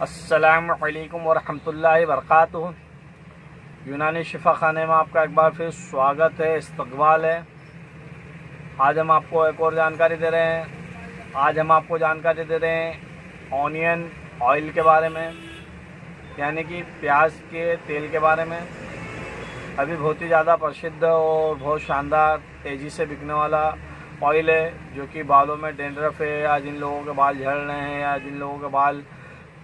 अस्सलामु अलैकुम वरहमतुल्लाहि वबरकातुहू। यूनानी शिफा खाने में आपका एक बार फिर स्वागत है, इस्तकबाल है। आज हम आपको एक और जानकारी दे रहे हैं। आज हम आपको जानकारी दे रहे हैं ऑनियन ऑयल के बारे में, यानी कि प्याज के तेल के बारे में। अभी बहुत ही ज़्यादा प्रसिद्ध और बहुत शानदार तेज़ी से बिकने वाला ऑयल है, जो कि बालों में डेंड्रफ है, या जिन लोगों के बाल झड़ रहे हैं, या जिन लोगों के बाल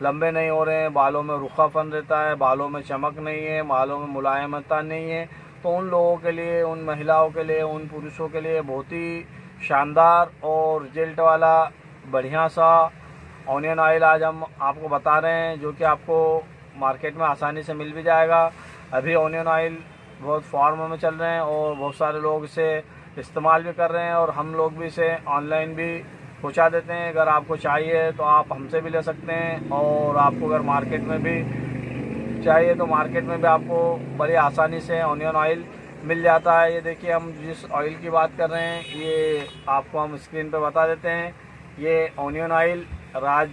लंबे नहीं हो रहे हैं, बालों में रूखापन रहता है, बालों में चमक नहीं है, बालों में मुलायमता नहीं है, तो उन लोगों के लिए, उन महिलाओं के लिए, उन पुरुषों के लिए बहुत ही शानदार और रिजल्ट वाला बढ़िया सा ऑनियन ऑयल आज हम आपको बता रहे हैं, जो कि आपको मार्केट में आसानी से मिल भी जाएगा। अभी ऑनियन ऑयल बहुत फॉर्म में चल रहे हैं और बहुत सारे लोग इसे इस्तेमाल भी कर रहे हैं, और हम लोग भी इसे ऑनलाइन भी पहुंचा देते हैं। अगर आपको चाहिए तो आप हमसे भी ले सकते हैं, और आपको अगर मार्केट में भी चाहिए तो मार्केट में भी आपको बड़ी आसानी से ऑनियन ऑयल मिल जाता है। ये देखिए, हम जिस ऑयल की बात कर रहे हैं ये आपको हम स्क्रीन पे बता देते हैं। ये ऑनियन ऑयल राज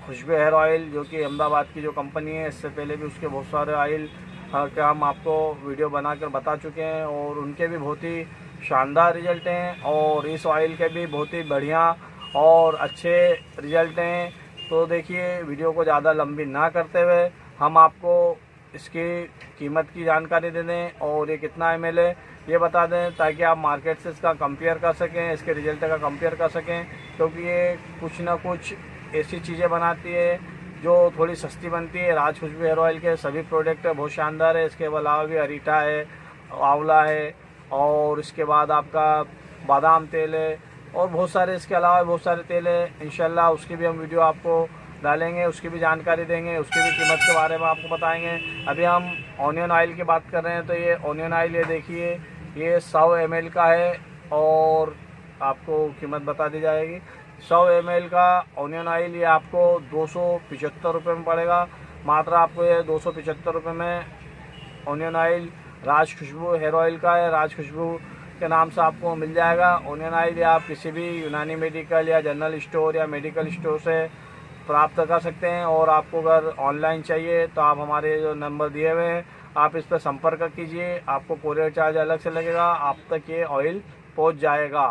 खुशबू हेयर ऑयल, जो कि अहमदाबाद की जो कंपनी है, इससे पहले भी उसके बहुत सारे ऑयल का हम आपको वीडियो बनाकर बता चुके हैं, और उनके भी बहुत ही शानदार रिजल्ट हैं, और इस ऑयल के भी बहुत ही बढ़िया और अच्छे रिजल्ट हैं। तो देखिए, वीडियो को ज़्यादा लंबी ना करते हुए हम आपको इसकी कीमत की जानकारी दे दें, और ये कितना ml है ये बता दें, ताकि आप मार्केट से इसका कंपेयर कर सकें, इसके रिजल्ट का कंपेयर कर सकें। क्योंकि ये कुछ ना कुछ ऐसी चीज़ें बनाती है जो थोड़ी सस्ती बनती है। राज खुशबू हेयर ऑयल के सभी प्रोडक्ट बहुत शानदार है। इसके अलावा भी अरीठा है, आंवला है, और इसके बाद आपका बादाम तेल है, और बहुत सारे इसके अलावा बहुत सारे तेल है। इंशाल्लाह उसकी भी हम वीडियो आपको डालेंगे, उसकी भी जानकारी देंगे, उसकी भी कीमत के बारे में आपको बताएंगे। अभी हम ऑनियन ऑयल की बात कर रहे हैं, तो ये ऑनियन ऑयल ये देखिए, ये 100 ml का है, और आपको कीमत बता दी जाएगी। 100 ml का ऑनियन ऑयल ये आपको 275 रुपये में पड़ेगा। मात्र आपको ये 275 रुपये में ऑनियन ऑयल राज खुशबू हेयर ऑयल का है, राज खुशबू के नाम से आपको मिल जाएगा। ऑनियन ऑयल आप किसी भी यूनानी मेडिकल या जनरल स्टोर या मेडिकल स्टोर से प्राप्त कर सकते हैं, और आपको अगर ऑनलाइन चाहिए तो आप हमारे जो नंबर दिए हुए हैं आप इस पर संपर्क कीजिए। आपको कोरियर चार्ज अलग से लगेगा, आप तक ये ऑयल पहुंच जाएगा।